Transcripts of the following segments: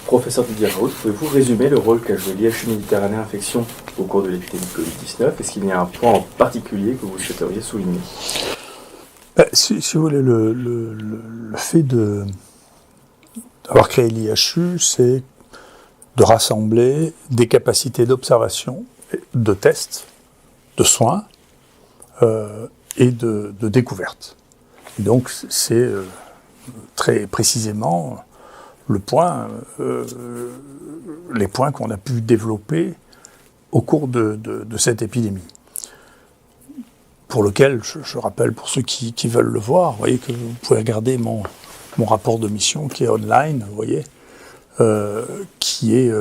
Professeur Didier Raoult, pouvez-vous résumer le rôle qu'a joué l'IHU Méditerranée Infection au cours de l'épidémie de Covid-19? Est-ce qu'il y a un point en particulier que vous souhaiteriez souligner? Si vous voulez, le fait d'avoir créé l'IHU, c'est de rassembler des capacités d'observation, de tests, de soins et de découverte. Et donc, c'est très précisément les points qu'on a pu développer au cours de cette épidémie. Pour lequel, je rappelle pour ceux qui veulent le voir, vous voyez que vous pouvez regarder mon rapport de mission qui est online, vous voyez, qui est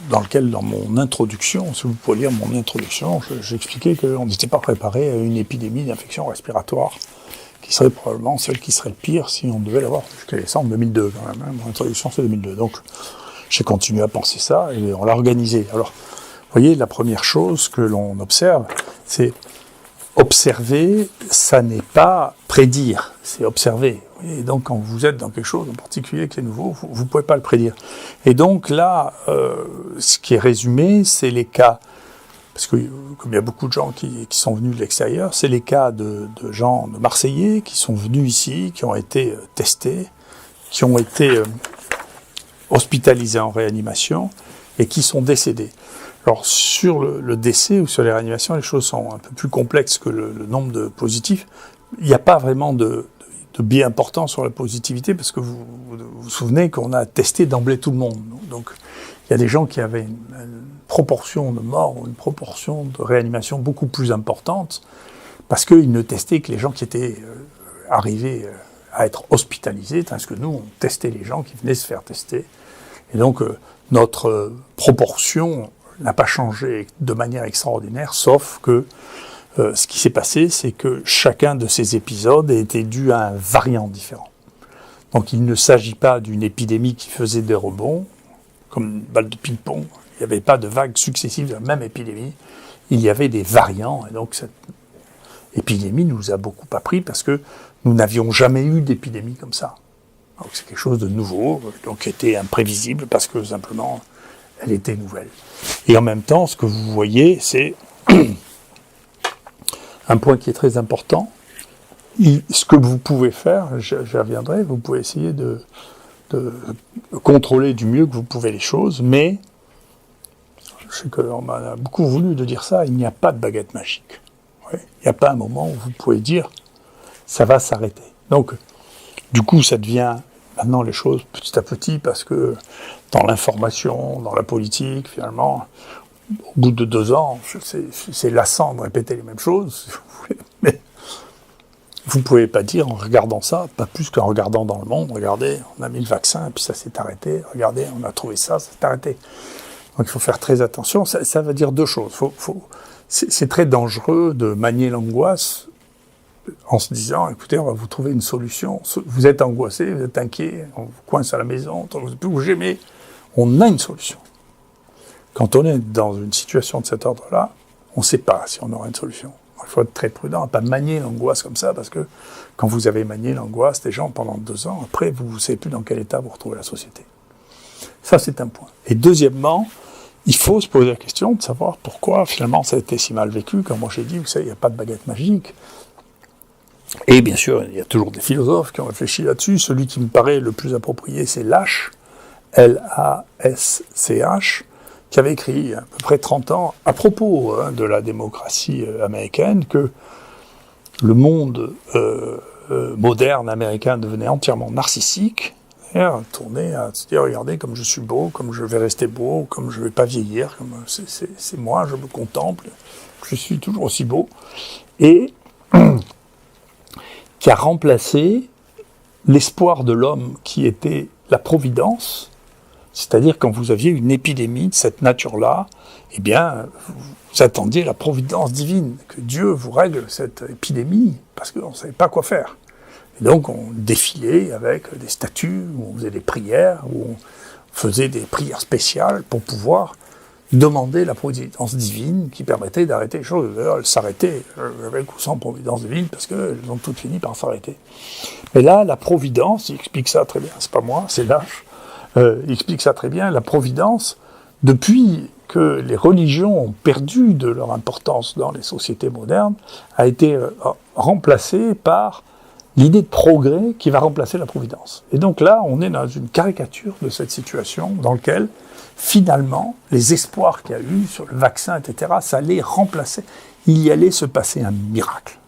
dans lequel, dans mon introduction, si vous pouvez lire mon introduction, j'expliquais qu'on n'était pas préparé à une épidémie d'infection respiratoire qui serait probablement celle qui serait le pire si on devait l'avoir. Je connais ça en 2002 quand même, hein. Mon introduction c'est 2002. Donc j'ai continué à penser ça et on l'a organisé. Alors, vous voyez, la première chose que l'on observe, c'est observer, ça n'est pas prédire, c'est observer. Et donc, quand vous êtes dans quelque chose en particulier qui est nouveau, vous ne pouvez pas le prédire. Et donc là, ce qui est résumé, c'est les cas, parce que comme il y a beaucoup de gens qui sont venus de l'extérieur, c'est les cas de gens de Marseillais qui sont venus ici, qui ont été testés, qui ont été hospitalisés en réanimation et qui sont décédés. Alors, sur le décès ou sur les réanimations, les choses sont un peu plus complexes que le nombre de positifs. Il n'y a pas vraiment de biais important sur la positivité, parce que vous vous souvenez qu'on a testé d'emblée tout le monde. Donc, il y a des gens qui avaient une proportion de morts ou une proportion de réanimation beaucoup plus importante, parce qu'ils ne testaient que les gens qui étaient arrivés à être hospitalisés, tandis que nous, on testait les gens qui venaient se faire tester. Et donc, notre proportion n'a pas changé de manière extraordinaire, sauf que ce qui s'est passé, c'est que chacun de ces épisodes a été dû à un variant différent. Donc il ne s'agit pas d'une épidémie qui faisait des rebonds, comme une balle de ping-pong. Il n'y avait pas de vagues successives de la même épidémie. Il y avait des variants, et donc cette épidémie nous a beaucoup appris parce que nous n'avions jamais eu d'épidémie comme ça. Donc c'est quelque chose de nouveau, donc qui était imprévisible parce que simplement elle était nouvelle. Et en même temps, ce que vous voyez, c'est un point qui est très important. Ce que vous pouvez faire, j'y reviendrai, vous pouvez essayer de contrôler du mieux que vous pouvez les choses, mais je sais qu'on m'a beaucoup voulu de dire ça, il n'y a pas de baguette magique. Ouais. Il n'y a pas un moment où vous pouvez dire ça va s'arrêter. Donc, du coup, ça devient maintenant les choses petit à petit, parce que dans l'information, dans la politique, finalement, au bout de 2 ans, c'est lassant de répéter les mêmes choses, si vous voulez, mais vous ne pouvez pas dire en regardant ça, pas plus qu'en regardant dans le monde, regardez, on a mis le vaccin, et puis ça s'est arrêté, regardez, on a trouvé ça s'est arrêté. Donc il faut faire très attention, ça veut dire 2 choses. C'est très dangereux de manier l'angoisse en se disant, écoutez, on va vous trouver une solution, vous êtes angoissé, vous êtes inquiet, on vous coince à la maison, vous ne pouvez plus bouger, mais on a une solution. Quand on est dans une situation de cet ordre-là, on ne sait pas si on aura une solution. Il faut être très prudent, à ne pas manier l'angoisse comme ça, parce que quand vous avez manié l'angoisse des gens pendant 2 ans, après, vous ne savez plus dans quel état vous retrouvez la société. Ça, c'est un point. Et deuxièmement, il faut se poser la question de savoir pourquoi, finalement, ça a été si mal vécu. Comme moi j'ai dit, vous savez, il n'y a pas de baguette magique. Et bien sûr, il y a toujours des philosophes qui ont réfléchi là-dessus. Celui qui me paraît le plus approprié, c'est Lasch, L-A-S-C-H, qui avait écrit il y a à peu près 30 ans, à propos de la démocratie américaine, que le monde moderne américain devenait entièrement narcissique, et tourné à se dire, regardez comme je suis beau, comme je vais rester beau, comme je ne vais pas vieillir, comme c'est moi, je me contemple, je suis toujours aussi beau, et qui a remplacé l'espoir de l'homme qui était la providence. C'est-à-dire, quand vous aviez une épidémie de cette nature-là, eh bien, vous attendiez la providence divine, que Dieu vous règle cette épidémie, parce qu'on ne savait pas quoi faire. Et donc, on défilait avec des statues, où on faisait des prières, où on faisait des prières spéciales pour pouvoir demander la providence divine qui permettait d'arrêter les choses. D'ailleurs, elles s'arrêtaient avec ou sans providence divine, parce qu'elles ont toutes fini par s'arrêter. Mais là, la providence, il explique ça très bien, c'est pas moi, c'est Lasch, il explique ça très bien, la providence, depuis que les religions ont perdu de leur importance dans les sociétés modernes, a été remplacée par l'idée de progrès qui va remplacer la providence. Et donc là, on est dans une caricature de cette situation dans laquelle, finalement, les espoirs qu'il y a eu sur le vaccin, etc., ça allait remplacer. Il y allait se passer un miracle.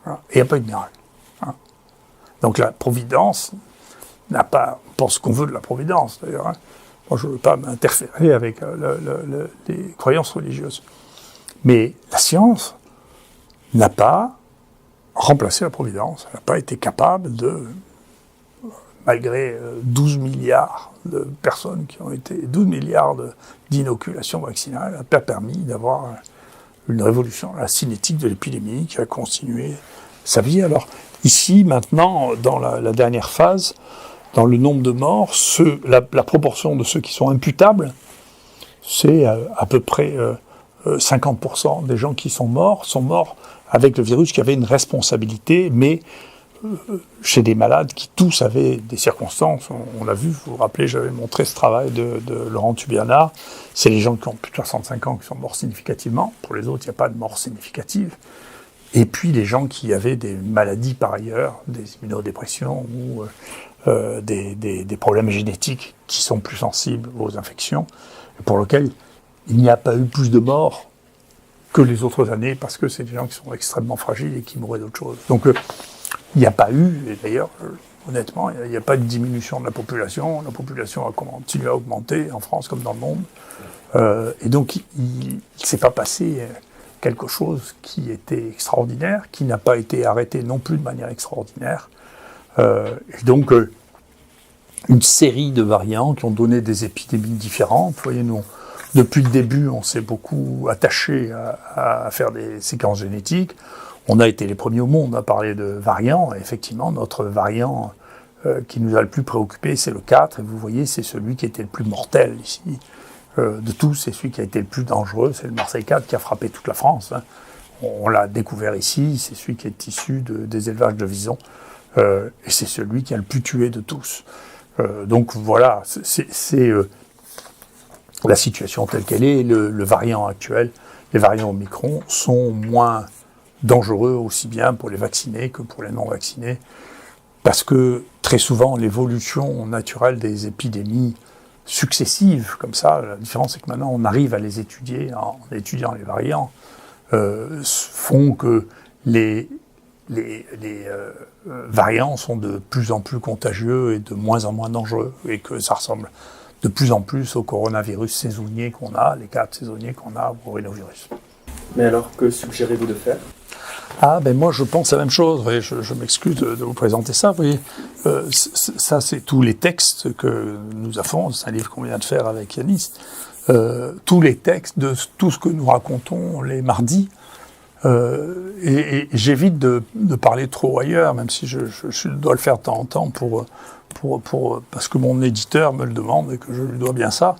Voilà. Et il n'y a pas eu de miracle. Hein. Donc la providence n'a pas... On pense qu'on veut de la providence, d'ailleurs. Hein. Moi, je ne veux pas m'interférer avec les croyances religieuses. Mais la science n'a pas remplacé la providence. Elle n'a pas été capable de, malgré 12 milliards de personnes qui ont été, 12 milliards d'inoculations vaccinales, n'a pas permis d'avoir une révolution, la cinétique de l'épidémie qui a continué sa vie. Alors, ici, maintenant, dans la dernière phase, dans le nombre de morts, la proportion de ceux qui sont imputables, c'est à peu près 50% des gens qui sont morts avec le virus qui avait une responsabilité, mais chez des malades qui tous avaient des circonstances. On l'a vu, vous vous rappelez, j'avais montré ce travail de Laurent Tubiana. C'est les gens qui ont plus de 65 ans qui sont morts significativement. Pour les autres, il n'y a pas de mort significative. Et puis les gens qui avaient des maladies par ailleurs, des immunodépressions ou des problèmes génétiques qui sont plus sensibles aux infections, et pour lesquels il n'y a pas eu plus de morts que les autres années, parce que c'est des gens qui sont extrêmement fragiles et qui mouraient d'autre chose. Donc il n'y a pas eu, et d'ailleurs, honnêtement, il n'y a pas de diminution de la population a continué à augmenter en France comme dans le monde, et donc il ne s'est pas passé quelque chose qui était extraordinaire, qui n'a pas été arrêté non plus de manière extraordinaire, et donc une série de variants qui ont donné des épidémies différentes. Vous voyez, nous, depuis le début, on s'est beaucoup attaché à faire des séquences génétiques. On a été les premiers au monde à parler de variants. Et effectivement, notre variant qui nous a le plus préoccupé, c'est le 4. Et vous voyez, c'est celui qui était le plus mortel ici. De tous, c'est celui qui a été le plus dangereux. C'est le Marseille 4 qui a frappé toute la France. Hein. On l'a découvert ici. C'est celui qui est issu des élevages de visons. Et c'est celui qui a le plus tué de tous. Donc voilà, c'est la situation telle qu'elle est. Le variant actuel, les variants Omicron sont moins dangereux aussi bien pour les vaccinés que pour les non-vaccinés, parce que très souvent l'évolution naturelle des épidémies successives, comme ça, la différence c'est que maintenant on arrive à les étudier en étudiant les variants, font que les variants sont de plus en plus contagieux et de moins en moins dangereux, et que ça ressemble de plus en plus au coronavirus saisonnier qu'on a, les cas saisonniers qu'on a au rhinovirus. Mais alors, que suggérez-vous de faire ? Ah, ben moi je pense la même chose. Vous voyez, je m'excuse de vous présenter ça. Vous voyez, ça c'est tous les textes que nous avons. C'est un livre qu'on vient de faire avec Yanis. Tous les textes de tout ce que nous racontons les mardis. Et j'évite de parler trop ailleurs, même si je dois le faire de temps en temps parce que mon éditeur me le demande et que je lui dois bien ça,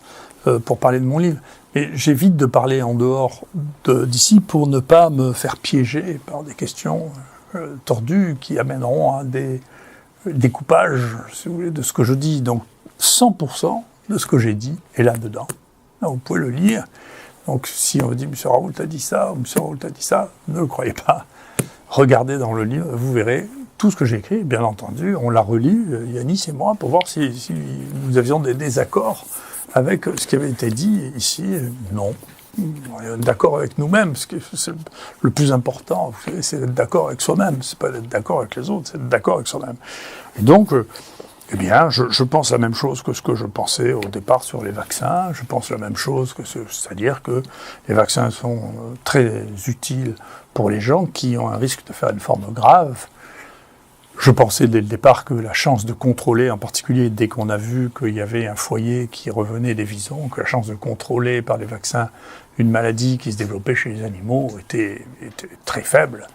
pour parler de mon livre. Mais j'évite de parler en dehors d'ici pour ne pas me faire piéger par des questions tordues qui amèneront à des découpages, si vous voulez, de ce que je dis. Donc 100% de ce que j'ai dit est là-dedans. Là, vous pouvez le lire. Donc si on vous dit « Monsieur Raoult a dit ça » ou « Monsieur Raoult a dit ça », ne le croyez pas. Regardez dans le livre, vous verrez tout ce que j'ai écrit. Bien entendu, on l'a relu, Yanis et moi, pour voir si nous avions des désaccords avec ce qui avait été dit ici. Non. On est d'accord avec nous-mêmes. Ce qui est le plus important, vous savez, c'est d'être d'accord avec soi-même. C'est pas d'être d'accord avec les autres, c'est d'être d'accord avec soi-même. Et donc, eh bien, je pense la même chose que ce que je pensais au départ sur les vaccins. Je pense la même chose, c'est-à-dire que les vaccins sont très utiles pour les gens qui ont un risque de faire une forme grave. Je pensais dès le départ que la chance de contrôler, en particulier dès qu'on a vu qu'il y avait un foyer qui revenait des visons, que la chance de contrôler par les vaccins une maladie qui se développait chez les animaux était très faible.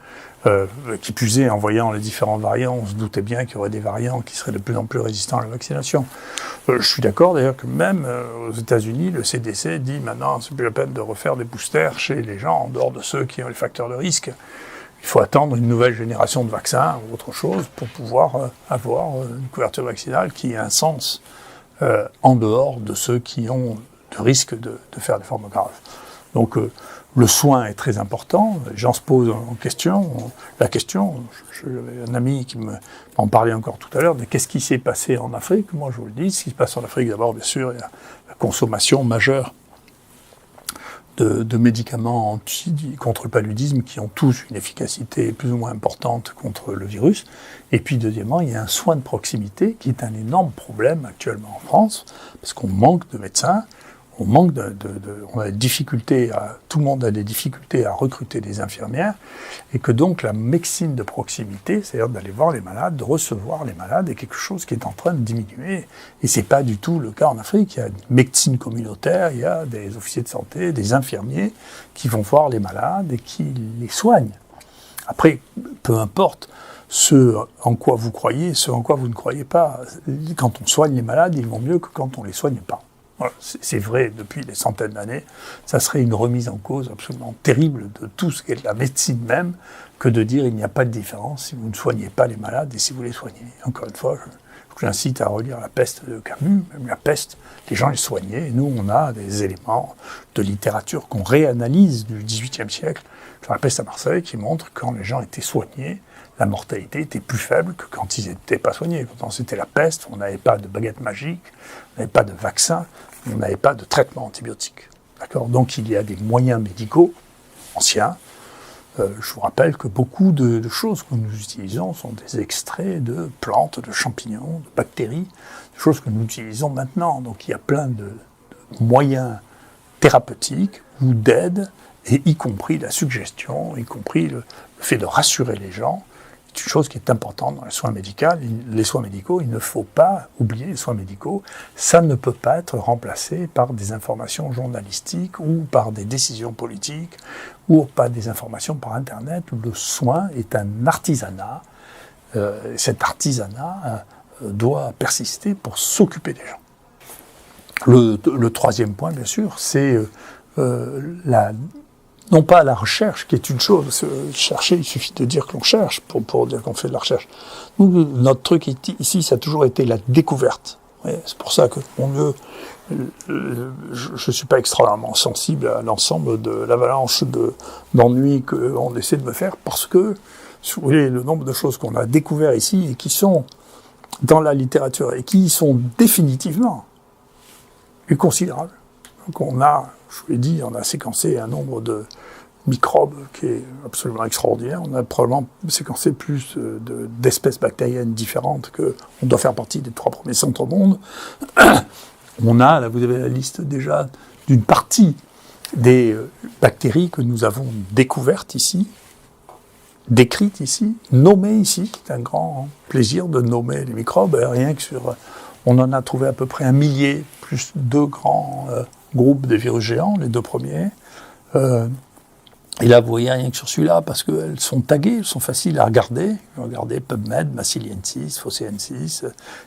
Qui plus est, en voyant les différents variants, on se doutait bien qu'il y aurait des variants qui seraient de plus en plus résistants à la vaccination. Je suis d'accord d'ailleurs que même aux États-Unis, le CDC dit maintenant c'est plus la peine de refaire des boosters chez les gens en dehors de ceux qui ont les facteurs de risque. Il faut attendre une nouvelle génération de vaccins ou autre chose pour pouvoir avoir une couverture vaccinale qui ait un sens en dehors de ceux qui ont de risque de faire des formes graves. Donc le soin est très important, les gens se posent la question, j'avais un ami qui m'en parlait encore tout à l'heure, de qu'est-ce qui s'est passé en Afrique. Moi je vous le dis, ce qui se passe en Afrique, d'abord bien sûr, il y a la consommation majeure de médicaments contre le paludisme qui ont tous une efficacité plus ou moins importante contre le virus. Et puis deuxièmement, il y a un soin de proximité qui est un énorme problème actuellement en France, parce qu'on manque de médecins, on a des difficultés, tout le monde a des difficultés à recruter des infirmières, et que donc la médecine de proximité, c'est-à-dire d'aller voir les malades, de recevoir les malades, est quelque chose qui est en train de diminuer. Et c'est pas du tout le cas en Afrique. Il y a une médecine communautaire, il y a des officiers de santé, des infirmiers qui vont voir les malades et qui les soignent. Après, peu importe ce en quoi vous croyez, ce en quoi vous ne croyez pas, quand on soigne les malades, ils vont mieux que quand on les soigne pas. Voilà, c'est vrai depuis des centaines d'années. Ça serait une remise en cause absolument terrible de tout ce qu'est la médecine même, que de dire il n'y a pas de différence si vous ne soignez pas les malades et si vous les soignez. Encore une fois, j'incite à relire La peste de Camus. Même la peste, les gens les soignaient. Et nous, on a des éléments de littérature qu'on réanalyse du XVIIIe siècle, sur la peste à Marseille, qui montre que quand les gens étaient soignés, la mortalité était plus faible que quand ils n'étaient pas soignés. Quand c'était la peste, on n'avait pas de baguette magique, on n'avait pas de vaccin, on n'avait pas de traitement antibiotique. D'accord ? Donc il y a des moyens médicaux anciens. Je vous rappelle que beaucoup de choses que nous utilisons sont des extraits de plantes, de champignons, de bactéries, des choses que nous utilisons maintenant. Donc il y a plein de moyens thérapeutiques ou d'aide, et y compris la suggestion, y compris le fait de rassurer les gens. C'est une chose qui est importante dans les soins médicaux. Les soins médicaux, il ne faut pas oublier les soins médicaux. Ça ne peut pas être remplacé par des informations journalistiques ou par des décisions politiques ou par des informations par Internet. Le soin est un artisanat. Cet artisanat doit persister pour s'occuper des gens. Le troisième point, bien sûr, c'est non pas la recherche, qui est une chose. Chercher, il suffit de dire que l'on cherche pour dire qu'on fait de la recherche. Nous, notre truc ici, ça a toujours été la découverte. C'est pour ça que, mon Dieu, je ne suis pas extrêmement sensible à l'ensemble de l'avalanche d'ennuis qu'on essaie de me faire, parce que, si vous voulez, le nombre de choses qu'on a découvert ici et qui sont dans la littérature et qui sont définitivement considérables. Donc on a, je vous l'ai dit, on a séquencé un nombre de microbes qui est absolument extraordinaire. On a probablement séquencé plus d'espèces bactériennes différentes que on doit faire partie des 3 premiers centres au monde. On a, là vous avez la liste déjà d'une partie des bactéries que nous avons découvertes ici, décrites ici, nommées ici. C'est un grand plaisir de nommer les microbes. Rien que on en a trouvé à peu près 1 millier, plus 2 grands groupes de virus géants, les 2 premiers. Et là, vous voyez rien que sur celui-là, parce qu'elles sont taguées, elles sont faciles à regarder. Regardez PubMed, Bacilliensis, Phocéensis,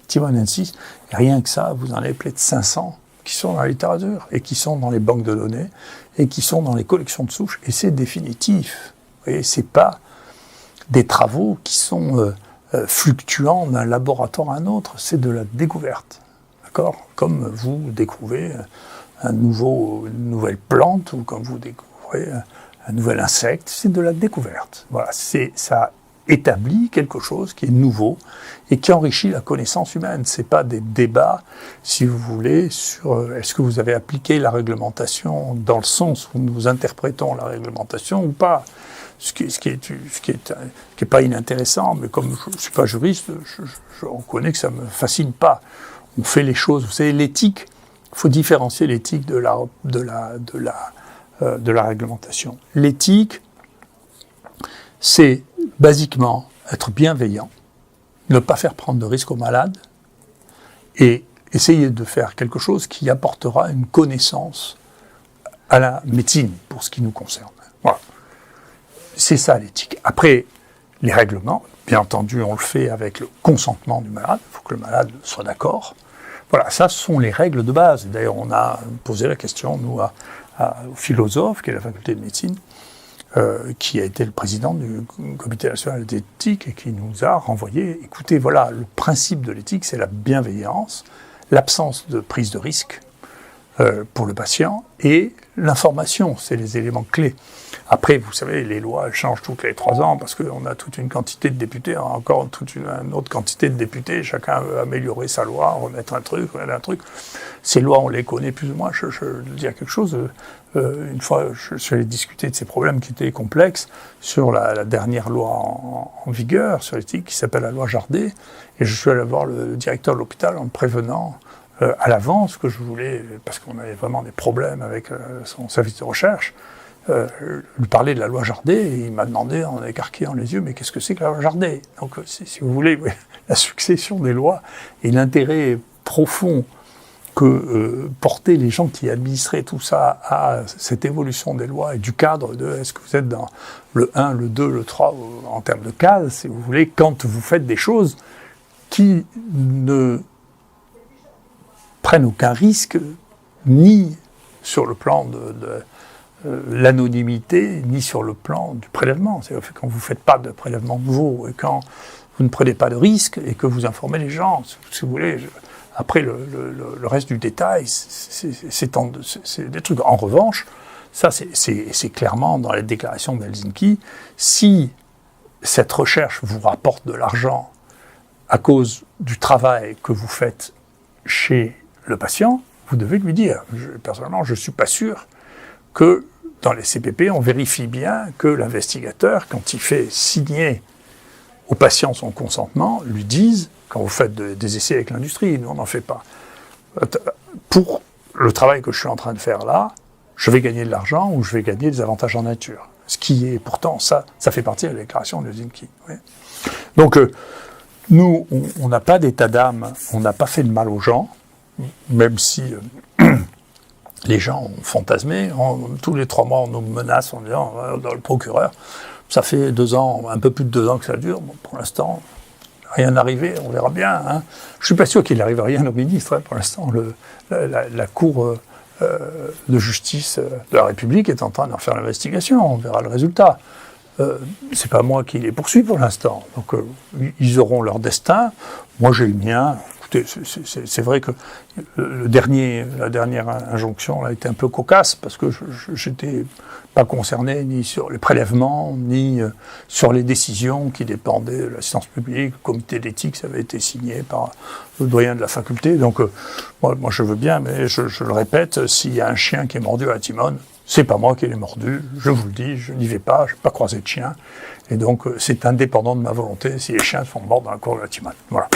Timonensis. Et rien que ça, vous en avez près de 500 qui sont dans la littérature, et qui sont dans les banques de données, et qui sont dans les collections de souches. Et c'est définitif. Vous voyez, c'est pas des travaux qui sont fluctuants d'un laboratoire à un autre, c'est de la découverte. D'accord ? Comme vous découvrez une nouvelle plante, ou comme vous découvrez un nouvel insecte, c'est de la découverte. Voilà, ça établit quelque chose qui est nouveau et qui enrichit la connaissance humaine. C'est pas des débats, si vous voulez, sur est-ce que vous avez appliqué la réglementation dans le sens où nous interprétons la réglementation ou pas. Ce qui est pas inintéressant, mais comme je ne suis pas juriste, je reconnais que ça me fascine pas. On fait les choses. Vous savez, l'éthique, il faut différencier l'éthique de la réglementation. L'éthique, c'est basiquement être bienveillant, ne pas faire prendre de risques aux malades et essayer de faire quelque chose qui apportera une connaissance à la médecine pour ce qui nous concerne. Voilà. C'est ça l'éthique. Après, les règlements, bien entendu, on le fait avec le consentement du malade, il faut que le malade soit d'accord. Voilà, ça ce sont les règles de base. D'ailleurs, on a posé la question, nous, au philosophe, qui est la faculté de médecine, qui a été le président du comité national d'éthique et qui nous a renvoyé, écoutez, voilà, le principe de l'éthique, c'est la bienveillance, l'absence de prise de risque pour le patient et l'information, c'est les éléments clés. Après, vous savez, les lois elles changent toutes les 3 ans parce qu'on a toute une quantité de députés, encore une autre quantité de députés, chacun veut améliorer sa loi, remettre un truc. Ces lois, on les connaît plus ou moins. Je veux dire quelque chose, une fois, je suis allé discuter de ces problèmes qui étaient complexes sur la dernière loi en vigueur sur l'éthique qui s'appelle la loi Jardé, et je suis allé voir le directeur de l'hôpital en le prévenant à l'avance que je voulais, parce qu'on avait vraiment des problèmes avec son service de recherche, lui parler de la loi Jardé, et il m'a demandé en écarquillant les yeux, mais qu'est-ce que c'est que la loi Jardé? Donc si vous voulez, la succession des lois et l'intérêt profond que portaient les gens qui administraient tout ça à cette évolution des lois et du cadre de est-ce que vous êtes dans le 1, le 2, le 3 en termes de cases, si vous voulez, quand vous faites des choses qui ne prennent aucun risque, ni sur le plan de l'anonymité, ni sur le plan du prélèvement. C'est-à-dire quand vous ne faites pas de prélèvement nouveau, et quand vous ne prenez pas de risque, et que vous informez les gens, si vous voulez. Après, le reste du détail, c'est des trucs. En revanche, ça, c'est clairement dans la déclaration d'Helsinki, si cette recherche vous rapporte de l'argent à cause du travail que vous faites chez le patient, vous devez lui dire. Personnellement, je ne suis pas sûr que dans les CPP, on vérifie bien que l'investigateur, quand il fait signer au patient son consentement, lui dise, quand vous faites des essais avec l'industrie, nous on n'en fait pas. Pour le travail que je suis en train de faire là, je vais gagner de l'argent ou je vais gagner des avantages en nature. Ce qui est pourtant, ça fait partie de la déclaration de Helsinki. Oui. Donc, nous, on n'a pas d'état d'âme, on n'a pas fait de mal aux gens, même si les gens ont fantasmé. Tous les 3 mois, on nous menace en disant, dans le procureur, ça fait 2 ans, un peu plus de 2 ans que ça dure. Bon, pour l'instant, rien n'arrivé, on verra bien. Hein. Je ne suis pas sûr qu'il n'arrive rien au ministre. Hein. Pour l'instant, la Cour de justice de la République est en train d'en faire l'investigation. On verra le résultat. C'est pas moi qui les poursuis pour l'instant. Donc, ils auront leur destin. Moi, j'ai le mien. Écoutez, c'est vrai que la dernière injonction a été un peu cocasse parce que j'étais pas concerné ni sur les prélèvements, ni sur les décisions qui dépendaient de l'assistance publique. Le comité d'éthique, ça avait été signé par le doyen de la faculté. Donc, moi, je veux bien, mais je le répète, s'il y a un chien qui est mordu à la Timone, c'est pas moi qui l'ai mordu, je vous le dis, je n'y vais pas, je n'ai pas croisé de chien. Et donc, c'est indépendant de ma volonté si les chiens se font mordre dans la cour de la Timone. Voilà.